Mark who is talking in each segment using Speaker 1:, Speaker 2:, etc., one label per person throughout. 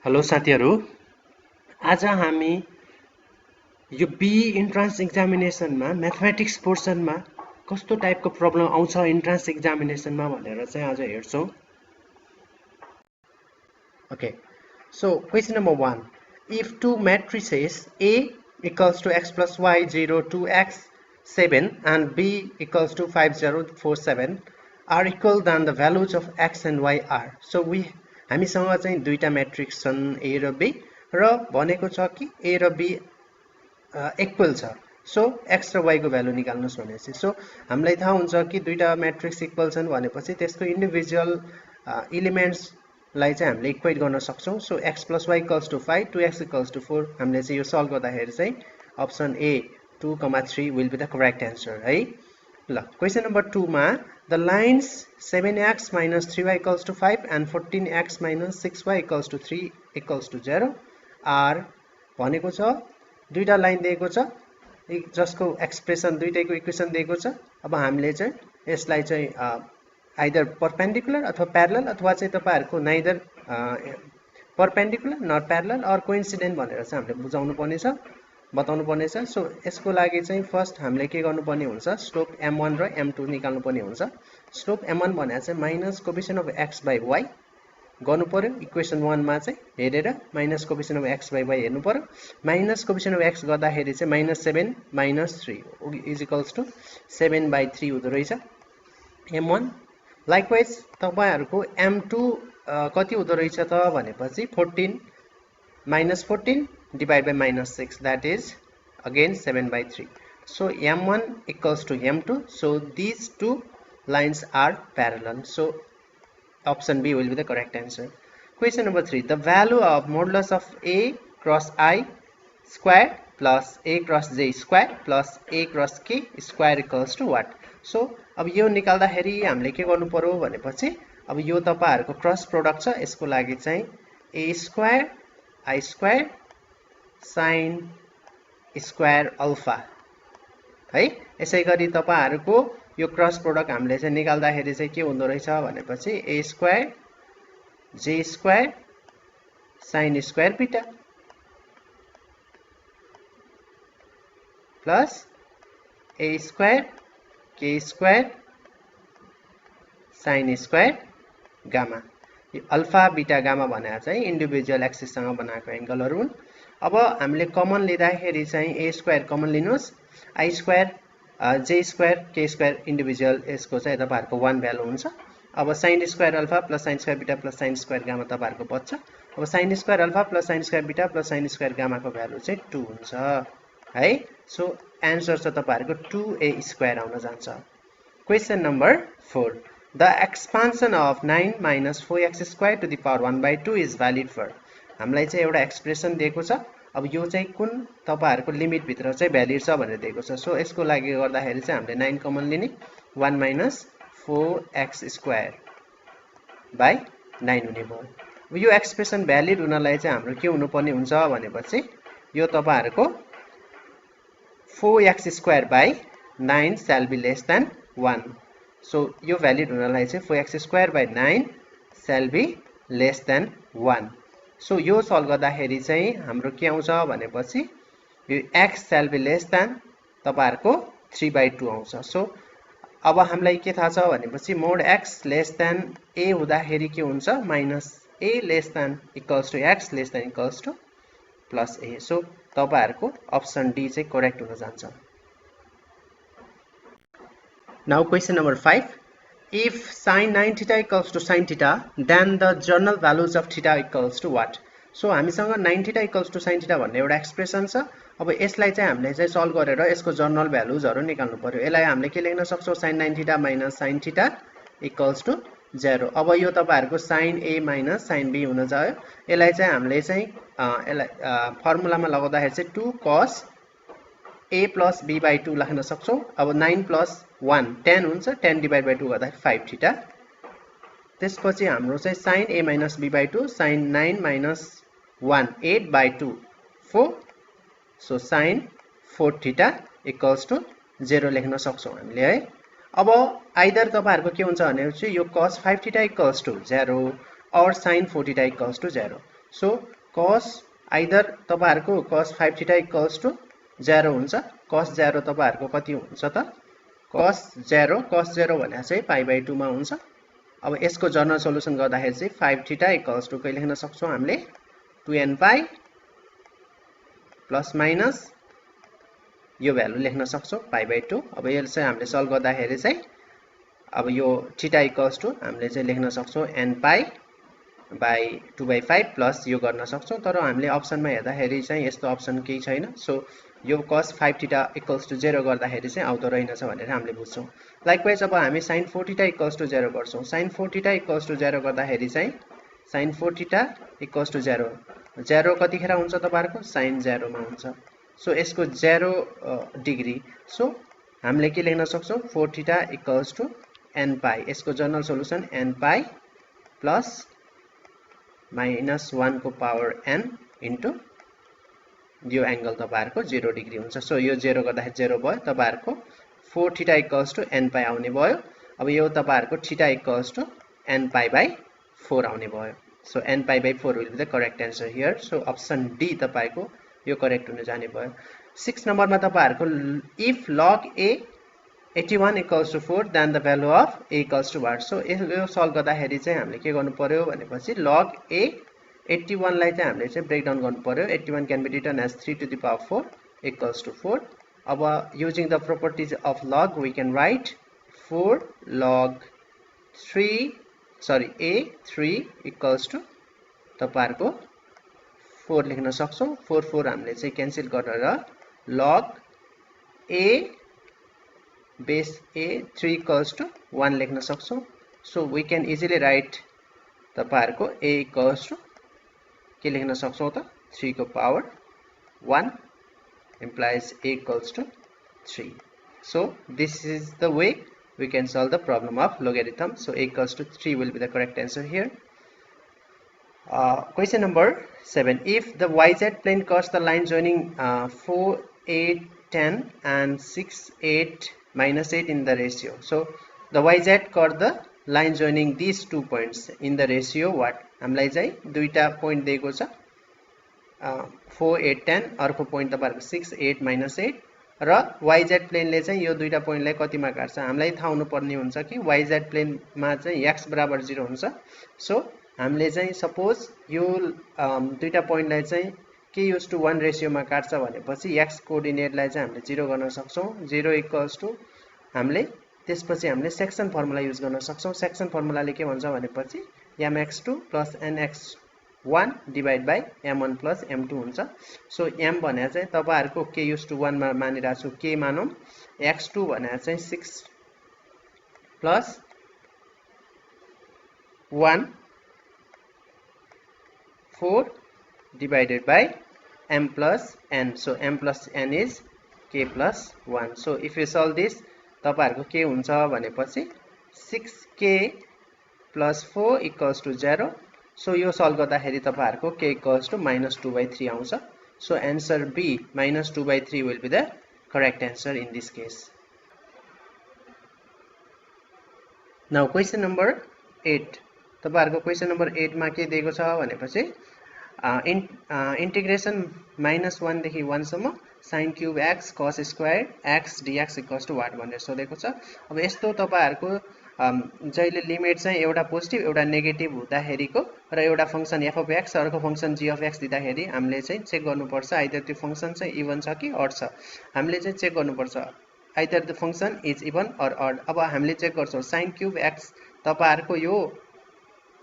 Speaker 1: Hello साथीहरु, आज हामी यो बी इन्ट्रान्स एक्जामिनेसनमा म्याथमेटिक्स पोर्सनमा कस्तो टाइपको प्रब्लम आउँछ इन्ट्रान्स एक्जामिनेसनमा भनेर चाहिँ आज हेर्छौं। Okay, so question number 1. If two matrices A equals to x plus y 0 2x 7 and B equals to 5 0 4 7 are equal, then the values of x and y are. So हामीसँग चाहिँ दुईटा matrix छन् A र B र भनेको छ कि A र B इक्वल छ। सो x र y को भ्यालु निकाल्नुस् भनेपछि सो हामीलाई थाहा हुन्छ कि दुईटा म्याट्रिक्स इक्वल छन् भनेपछि त्यसको इन्डिभिजुअल एलिमेन्ट्स लाई चाहिँ हामीले इक्वेट गर्न सक्छौं। सो x + y = 5 2x = 4 हामीले चाहिँ यो सल्भ गर्दाखेरि चाहिँ option A 2, 3 will be the correct answer है। ल क्वेशन नम्बर 2 मा the lines 7x - 3y = 5 and 14x - 6y = 3 = 0 are भनेको छ दुईटा लाइन दिएको छ जसको एक्सप्रेसन दुईटैको इक्वेसन दिएको छ। अब हामीले चाहिँ यसलाई चाहिँ आइदर परपेंडिकुलर अथवा प्यारलल अथवा चाहिँ तपाईहरुको neither perpendicular not parallel or coincident भनेर चाहिँ हामीले बुझाउनु पर्ने छ बताउनु पर्ने छ। सो यसको लागि चाहिँ फर्स्ट हामीले के गर्नुपर्ने हुन्छ स्लोप m1 र m2 निकाल्नु पर्ने हुन्छ। स्लोप m1 भनेको चाहिँ minus coefficient of x / y गर्नु पर्यो इक्वेसन 1 मा चाहिँ हेरेर minus coefficient of x / y हेर्नु पर्यो। माइनस कोएफिसिएन्ट अफ x गर्दाखेरि चाहिँ -7 - 3 = 7/3 हुँदो रहेछ m1। लाइकवाइज तपाईहरुको m2 कति हुँदो रहेछ त भनेपछि 14 -14 divided by -6 that is again 7/3. So m1 = m2. So these two lines are parallel. So option B will be the correct answer. Question number 3. The value of modulus of A cross I square plus A cross J square plus A cross K square equals to what? So अब यो निकाल्दाखेरि हामीले के गर्नु पर्यो भनेपछि अब यो तपाईहरुको क्रस प्रोडक्ट छ यसको लागि चाहिँ A square I square sin square alpha है। यसैगरी तपाईहरुको यो क्रस प्रोडक्ट हामीले चाहिँ निकाल्दाखेरि चाहिँ के हुँदो रहेछ भनेपछि A square J square sin square beta plus A square K square sin square gamma। यो अल्फा बीटा गामा भनेको चाहिँ इन्डिभिजुअल एक्सिस सँग बनाएको एंगलहरु हुन्। अब हामीले कमन लिँदाखेरि चाहिँ A स्क्वायर कमन लिनुस् I square J square K square individual यसको चाहिँ तपाईहरुको 1 भ्यालु हुन्छ। अब sin square alpha plus sin square beta plus sin square gamma तपाईहरुको बच्छ। अब sin square alpha plus sin square beta plus sin square gamma को भ्यालु चाहिँ 2 हुन्छ है। सो आन्सर चाहिँ तपाईहरुको 2A स्क्वायर आउन जान्छ। Question number 4. The expansion of 9 - 4x square to the power 1/2 is valid for. हामीलाई चाहिँ एउटा एक्सप्रेसन दिएको छ। अब यो चाहिँ कुन तपाईहरुको लिमिट भित्र चाहिँ भ्यालिड छ भनेर दिएको छ। सो यसको लागि गर्दाखेरि चाहिँ हामीले 9 कमन लिने 1 - 4x square by 9 हुने भयो। अब यो एक्सप्रेसन भ्यालिड हुनलाई चाहिँ हाम्रो के हुनुपर्ने हुन्छ भनेपछि यो तपाईहरुको 4x square by 9 shall be less than 1. So यो भ्यालिड हुनलाई चाहिँ 4x square by 9 shall be less than 1. So यो सल्भ गर्दाखेरि चाहिँ हाम्रो के आउँछ भनेपछि यो x shall be less than तपाईहरुको 3/2 आउँछ। सो अब हामीलाई के थाहा छ भनेपछि mod x less than a हुँदाखेरि के हुन्छ -a less than equals to x less than equals to plus a. So तपाईहरुको अप्सन डी चाहिँ करेक्ट हुन जान्छ। Now question number 5. If sin 9 theta equals to sin theta, then the journal values of theta equals to what? So हामीसँग 9 theta equals to sin theta भन्ने एउटा expression छ। अब यसलाई चाहिँ हामीले चाहिँ सल्भ गरेर यसको जर्नल भ्यालुजहरु निकाल्नु पर्यो। यसलाई हामीले के लेख्न सक्छौं sin 9 theta - sin theta equals to 0। अब यो तपाईहरुको sin a - sin b हुन जायो। यसलाई चाहिँ हामीले चाहिँ यसलाई फर्मुलामा लगाउँदाखेरि चाहिँ 2 cos a plus b/2 लेख्न सक्छौं। अब 9 plus 1 10 हुन्छ 10 divided by 2 गर्दा 5 थीटा। त्यसपछि हाम्रो चाहिँ sin a minus b/2 sin 9 minus 1 8/2 4 so sin 4 theta equals to 0 लेख्न सक्छौं हामीले है। अब आइदर तपाईहरुको के हुन्छ भनेपछि यो cos 5 theta equals to 0 or sin 4 theta equals to 0। So cos either तपाईहरुको cos 5 थीटा इक्वल्स टु 0 हुन्छ, cos 0 तपाईहरुको कति हुन्छ त cos 0 भने चाहिँ π/2 मा हुन्छ। अब यसको जनरल सोलुसन गर्दाखेरि चाहिँ 5 थीटा इक्वल्स टु के लेख्न सक्छौं हामीले 2n पाई प्लस माइनस यो भ्यालु लेख्न सक्छौं π/2। अब यसले चाहिँ हामीले सल्भ गर्दाखेरि चाहिँ अब यो थीटा इक्वल्स टु हामीले चाहिँ लेख्न सक्छौं n पाई बाइ 2/5 प्लस यो गर्न सक्छौं। तर हामीले अप्सनमा हेर्दाखेरि चाहिँ यस्तो अप्सन केही छैन, सो यो cos 5 थीटा इक्वल्स टु 0 गर्दाखेरि चाहिँ आउँदो रहेनछ भनेर हामीले बुझ्छौं। लाइकवाइज अब हामी sin 4 थीटा इक्वल्स टु 0 गर्छौं। sin 4 थीटा इक्वल्स टु 0 गर्दाखेरि चाहिँ sin 4 थीटा इक्वल्स टु 0 0 कतिखेर हुन्छ तपाईहरुको sin 0 मा हुन्छ। सो यसको 0 डिग्री, सो हामीले के लेख्न सक्छौं 4 थीटा इक्वल्स टु n पाई। यसको general solution n pi plus minus 1 को पावर n इन्टु यो एंगल तपाईहरुको 0 डिग्री हुन्छ। सो यो 0 गर्दाखेरि 0 भयो, तपाईहरुको 4 theta equals to n pi आउने भयो। अब यो तपाईहरुको theta equals to n pi by 4 आउने भयो। So n pi by 4 will be the correct answer here. So option D तपाईको यो करेक्ट हुन जाने भयो। 6 नम्बरमा तपाईहरुको if log a 81 equals to 4 then the value of a equals to what। So यो सल्भ गर्दाखेरि चाहिँ हामीले के गर्नु पर्यो भनेपछि log a 81 लाई चाहिँ हामीले चाहिँ ब्रेक डाउन गर्नु पर्यो। 81 can be written as 3 to the power 4 equals to 4। अब using the properties of log we can write 4 log 3 a 3 equals to तपाईहरुको 4 लेख्न सक्छौं। 4 हामीले चाहिँ क्यान्सल गरेर log a base a 3 equals to 1 लेख्न सक्छौं। So we can easily write तपाईहरुको a equals to के लेख्न सक्छौं त 3 को power 1 implies a equals to 3। so this is the way we can solve the problem of logarithm। so a equals to 3 will be the correct answer here। Question number 7, if the yz plane cuts the line joining 4 8 10 and 6 8 minus 8 in the ratio, so the yz cut the line joining these two points in the ratio what। हामीलाई चाहिँ दुईटा point दिएको छ 4 8 10, अर्को point तपाईहरुको 6 8 minus 8 र yz प्लेनले चाहिँ यो दुईटा पोइन्टलाई कतिमा काट्छ हामीलाई थाहा हुनु पर्ने हुन्छ कि yz प्लेनमा चाहिँ x बराबर 0 हुन्छ। सो हामीले चाहिँ सपोज यो दुईटा पोइन्टलाई चाहिँ k used to 1 रेशियोमा काट्छ भनेपछि x कोअर्डिनेटलाई चाहिँ हामीले 0 गर्न सक्छौं। 0 इक्वल्स टु हामीले त्यसपछि हामीले सेक्सन फर्मुला युज गर्न सक्छौं। सेक्सन फर्मुलाले के भन्छ भनेपछि mx2 plus nx1 divide by m1 plus m2 हुन्छ। सो m भने चाहिँ तपाईहरुको k used to 1 मा मानिराछु k मानौं, x2 भने चाहिँ 6 plus 1 4 divided by m plus n। so m plus n is k plus 1। so if you solve this तपाईहरुको के हुन्छ भनेपछि 6k plus 4 equals to 0। so यो सल्भ गर्दाखेरि तपाईहरुको k equals to -2/3 आउँछ। so answer B -2/3 will be the correct answer in this case। now question number 8, तपाईहरुको question number 8 मा के दिएको छ भनेपछि इंटीग्रेशन -1 देखि 1 सम्म sin cube x cos square x dx equals to what भनेर सोधेको छ। अब यस्तो तपाईहरुको जहिले लिमिट चाहिँ एउटा पोजिटिभ एउटा नेगेटिभ हुँदाखेरिको र एउटा फंक्सन f of x अर्को फंक्सन g of x दिँदाखेरि हामीले चाहिँ चेक गर्नुपर्छ आइदर त्यो फंक्सन चाहिँ इभन छ कि अड छ। हामीले चाहिँ चेक गर्नुपर्छ either the function is even or odd. अब हामीले चेक गर्छौं sin cube x तपाईहरुको यो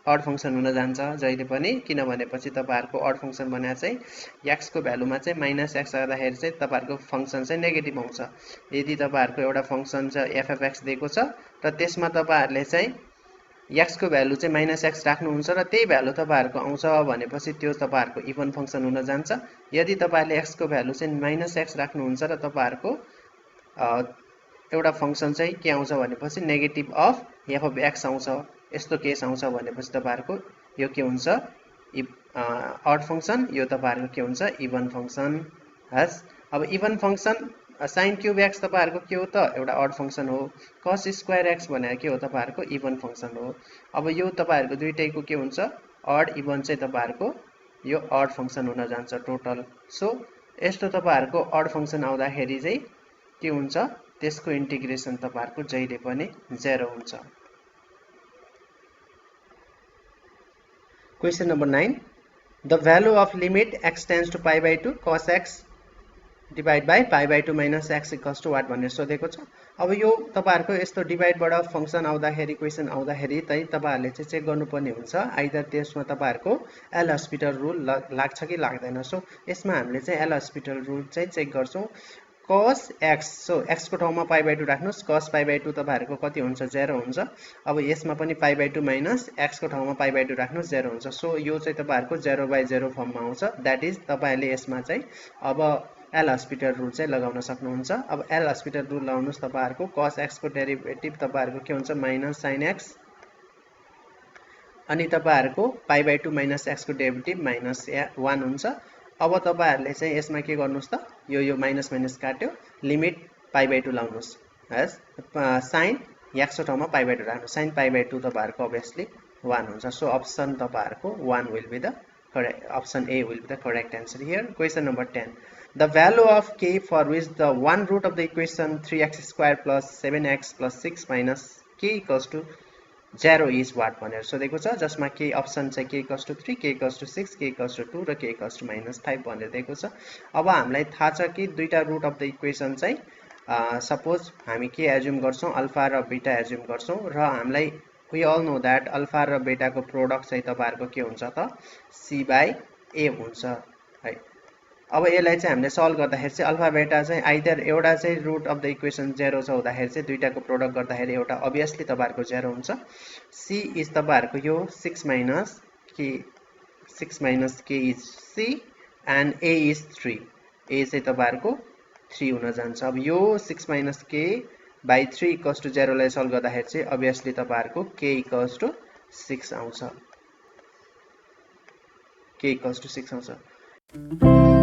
Speaker 1: अड फंक्सन हुन जान्छ जहिले पनि, किनभनेपछि तपाईहरुको अड फंक्सन भने चाहिँ x को भ्यालुमा चाहिँ -x राख्दाखेरि चाहिँ तपाईहरुको फंक्सन चाहिँ नेगेटिभ आउँछ। यदि तपाईहरुको एउटा फंक्सन चाहिँ f of x दिएको छ र त्यसमा तपाईहरुले चाहिँ x को भ्यालु चाहिँ -x राख्नुहुन्छ र त्यही भ्यालु तपाईहरुको आउँछ भनेपछि त्यो तपाईहरुको इभन फंक्सन हुन जान्छ। यदि तपाईहरुले x को भ्यालु चाहिँ -x राख्नुहुन्छ र तपाईहरुको एउटा फंक्सन चाहिँ के आउँछ भनेपछि negative of f of x आउँछ, यस्तो केस आउँछ भनेपछि तपाईहरुको यो के हुन्छ अड फंक्सन, यो तपाईहरुको के हुन्छ इभन फंक्सन हस। अब even function sin cube x तपाईहरुको के हो त एउटा अड फंक्सन हो, cos square x भनेको के हो तपाईहरुको इभन फंक्सन हो। अब यो तपाईहरुको दुईटैको के हुन्छ अड इभन चाहिँ तपाईहरुको यो अड फंक्सन हुन जान्छ टोटल। सो यस्तो तपाईहरुको अड फंक्सन आउँदाखेरि चाहिँ के हुन्छ, त्यसको इन्टिग्रेसन तपाईहरुको जहिले पनि 0 हुन्छ। Question number 9, the value of limit x tends to pi by 2 cos x divide by pi by 2 minus x equals to what भनेर सोधेको छ। अब यो तपाईहरुको यस्तो डिवाइडबाट फंक्सन आउँदाखेरि क्वेशन आउँदाखेरि चाहिँ तपाईहरुले चाहिँ चेक गर्नुपर्ने हुन्छ आइदर त्यसमा तपाईहरुको एल हस्पिटल रुल लाग्छ कि लाग्दैन। सो यसमा हामीले चाहिँ एल हस्पिटल रुल चाहिँ चेक गर्छौं। cos x, सो x को ठाउँमा pi by 2 राख्नुस्, cos pie by 2 तपाईहरुको कति हुन्छ, 0 हुन्छ। अब यसमा पनि पाई बाई 2 माइनस x को ठाउँमा पाई बाई 2 राख्नुस्, 0 हुन्छ। सो यो चाहिँ तपाईहरुको 0 बाई 0 फर्ममा आउँछ। दैट इज तपाईहरुले यसमा चाहिँ अब एल हस्पिटल रुल चाहिँ लगाउन सक्नुहुन्छ। अब एल हस्पिटल रुल लगाउनुस्, तपाईहरुको cos x को डेरिभेटिभ तपाईहरुको के हुन्छ, माइनस sin x, अनि तपाईहरुको पाई बाई 2 माइनस x को डेरिभेटिभ माइनस 1 हुन्छ। अब तपाईहरुले चाहिँ यसमा के गर्नुस् त, यो माइनस माइनस काट्यो, लिमिट पाई बाई 2 लाउनुस्, हैस sin x को ठाउँमा पाई बाई 2 राख्नुस्, sin पाई बाई 2 तपाईहरुको obviously 1 हुन्छ। सो अप्सन तपाईहरुको 1 will be the correct, option A will be the correct answer here. Question number 10, the value of k for which the one root of the equation 3x square plus 7x plus 6 minus k equals to 0 is what भनेर सोधेको छ, जसमा k option चाहिँ k equals to 3, k equals to 6, k equals to 2 र k equals to -5 भनेर दिएको छ। अब हामीलाई थाहा छ कि दुईटा रुट अफ द इक्वेसन चाहिँ सपोज हामी के एज्युम गर्छौं, अल्फा र बीटा एज्युम गर्छौं, र हामीलाई we all know that alpha र बीटा को प्रोडक्ट चाहिँ तपाईहरुको के हुन्छ त, c बाई a हुन्छ है। अब यसलाई चाहिँ हामीले सल्भ गर्दाखेरि चाहिँ अल्फा बीटा चाहिँ आइदर एउटा चाहिँ रुट अफ द इक्वेसन 0 छ हुँदाखेरि चाहिँ दुईटाको प्रोडक्ट गर्दाखेरि एउटा obviously तपाईहरुको 0 हुन्छ। c इज तपाईहरुको यो 6 minus k is c and a is 3, a चाहिँ तपाईहरुको 3 हुन जान्छ। अब यो 6 minus k by 3 equals to 0 लाई सल्भ गर्दाखेरि चाहिँ obviously तपाईहरुको k इक्वल्स टु 6 आउँछ, k इक्वल्स टु 6 आउँछ।